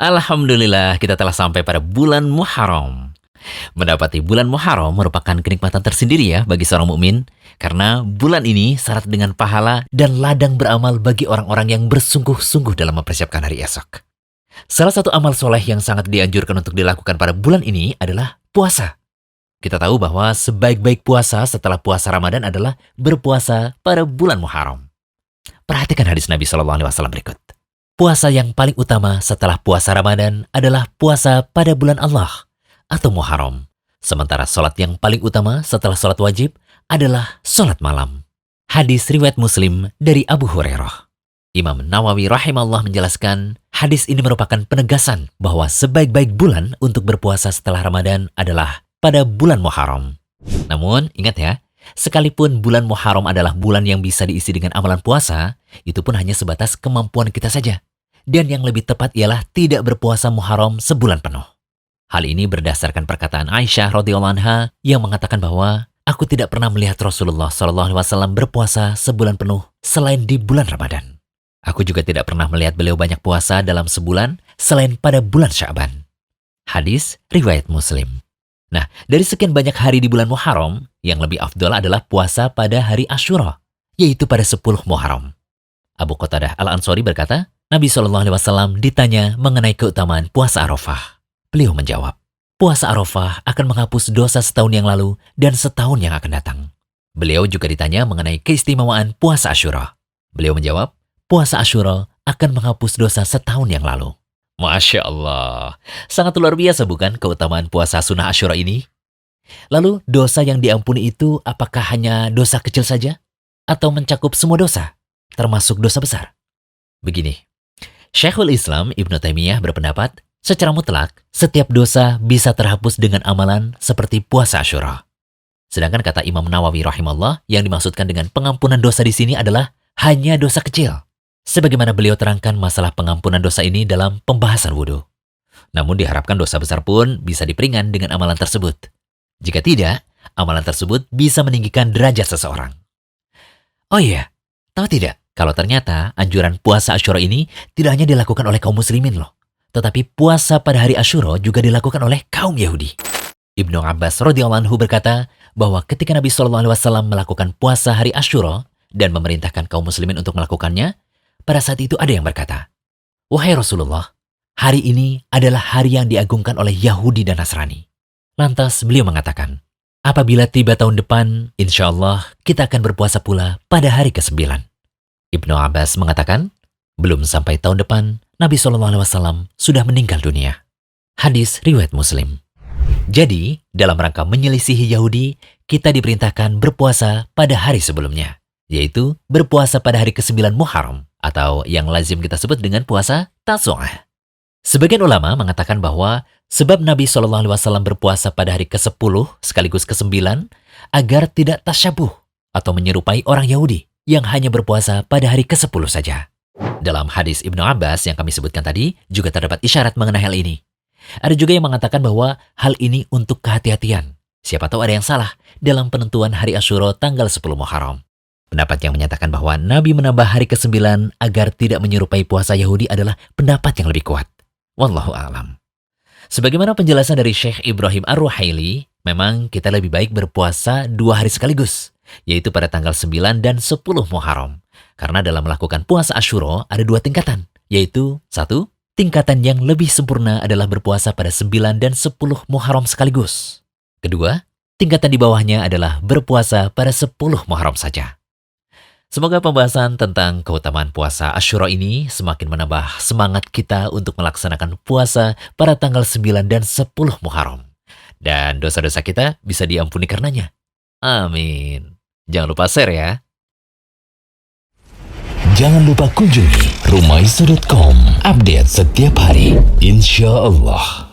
Alhamdulillah kita telah sampai pada bulan Muharram. Mendapati bulan Muharram merupakan kenikmatan tersendiri ya bagi seorang mukmin, karena bulan ini syarat dengan pahala dan ladang beramal bagi orang-orang yang bersungguh-sungguh dalam mempersiapkan hari esok. Salah satu amal soleh yang sangat dianjurkan untuk dilakukan pada bulan ini adalah puasa. Kita tahu bahwa sebaik-baik puasa setelah puasa Ramadan adalah berpuasa pada bulan Muharram. Perhatikan hadis Nabi SAW berikut. Puasa yang paling utama setelah puasa Ramadan adalah puasa pada bulan Allah atau Muharram. Sementara sholat yang paling utama setelah sholat wajib adalah sholat malam. Hadis riwayat Muslim dari Abu Hurairah. Imam Nawawi rahimahullah menjelaskan, hadis ini merupakan penegasan bahwa sebaik-baik bulan untuk berpuasa setelah Ramadan adalah pada bulan Muharram. Namun, ingat ya, sekalipun bulan Muharram adalah bulan yang bisa diisi dengan amalan puasa, itu pun hanya sebatas kemampuan kita saja. Dan yang lebih tepat ialah tidak berpuasa Muharram sebulan penuh. Hal ini berdasarkan perkataan Aisyah radhiyallahu anha yang mengatakan bahwa aku tidak pernah melihat Rasulullah SAW berpuasa sebulan penuh selain di bulan Ramadan. Aku juga tidak pernah melihat beliau banyak puasa dalam sebulan selain pada bulan Sya'ban. Hadis riwayat Muslim. Nah, dari sekian banyak hari di bulan Muharram, yang lebih afdol adalah puasa pada hari Asyura, yaitu pada 10 Muharram. Abu Qatadah Al-Ansari berkata, Nabi SAW ditanya mengenai keutamaan puasa Arafah. Beliau menjawab, puasa Arafah akan menghapus dosa setahun yang lalu dan setahun yang akan datang. Beliau juga ditanya mengenai keistimewaan puasa Asyura. Beliau menjawab, puasa Asyura akan menghapus dosa setahun yang lalu. Masya Allah, sangat luar biasa bukan keutamaan puasa sunnah Asyura ini? Lalu dosa yang diampuni itu apakah hanya dosa kecil saja? Atau mencakup semua dosa, termasuk dosa besar? Begini, Syekhul Islam Ibnu Taimiyah berpendapat, secara mutlak, setiap dosa bisa terhapus dengan amalan seperti puasa Asyura. Sedangkan kata Imam Nawawi rahimahullah, yang dimaksudkan dengan pengampunan dosa di sini adalah hanya dosa kecil. Sebagaimana beliau terangkan masalah pengampunan dosa ini dalam pembahasan wudhu. Namun diharapkan dosa besar pun bisa diperingan dengan amalan tersebut. Jika tidak, amalan tersebut bisa meninggikan derajat seseorang. Oh iya, tahu tidak? Kalau ternyata anjuran puasa Asyura ini tidak hanya dilakukan oleh kaum muslimin loh, tetapi puasa pada hari Asyura juga dilakukan oleh kaum Yahudi. Ibnu Abbas radhiyallahu anhu berkata bahwa ketika Nabi SAW melakukan puasa hari Asyura dan memerintahkan kaum muslimin untuk melakukannya, pada saat itu ada yang berkata, wahai Rasulullah, hari ini adalah hari yang diagungkan oleh Yahudi dan Nasrani. Lantas beliau mengatakan, apabila tiba tahun depan, insya Allah kita akan berpuasa pula pada hari ke-9. Ibnu Abbas mengatakan, belum sampai tahun depan, Nabi SAW sudah meninggal dunia. Hadis riwayat Muslim. Jadi, dalam rangka menyelisihi Yahudi, kita diperintahkan berpuasa pada hari sebelumnya, yaitu berpuasa pada hari ke-9 Muharram, atau yang lazim kita sebut dengan puasa Tasu'ah. Sebagian ulama mengatakan bahwa sebab Nabi SAW berpuasa pada hari ke-10 sekaligus ke-9 agar tidak tasyabuh atau menyerupai orang Yahudi yang hanya berpuasa pada hari ke-10 saja. Dalam hadis Ibnu Abbas yang kami sebutkan tadi juga terdapat isyarat mengenai hal ini. Ada juga yang mengatakan bahwa hal ini untuk kehati-hatian. Siapa tahu ada yang salah dalam penentuan hari Asyura tanggal 10 Muharram. Pendapat yang menyatakan bahwa Nabi menambah hari ke-9 agar tidak menyerupai puasa Yahudi adalah pendapat yang lebih kuat. Wallahu a'lam. Sebagaimana penjelasan dari Syekh Ibrahim Ar-Ruhaili, memang kita lebih baik berpuasa 2 hari sekaligus, yaitu pada tanggal 9 dan 10 Muharram. Karena dalam melakukan puasa Asyura ada 2 tingkatan, yaitu 1. Tingkatan yang lebih sempurna adalah berpuasa pada 9 dan 10 Muharram sekaligus. Kedua, tingkatan di bawahnya adalah berpuasa pada 10 Muharram saja. Semoga pembahasan tentang keutamaan puasa Asyura ini semakin menambah semangat kita untuk melaksanakan puasa pada tanggal 9 dan 10 Muharram. Dan dosa-dosa kita bisa diampuni karenanya. Amin. Jangan lupa share ya. Jangan lupa kunjungi rumaiso.com. Update setiap hari, insya Allah.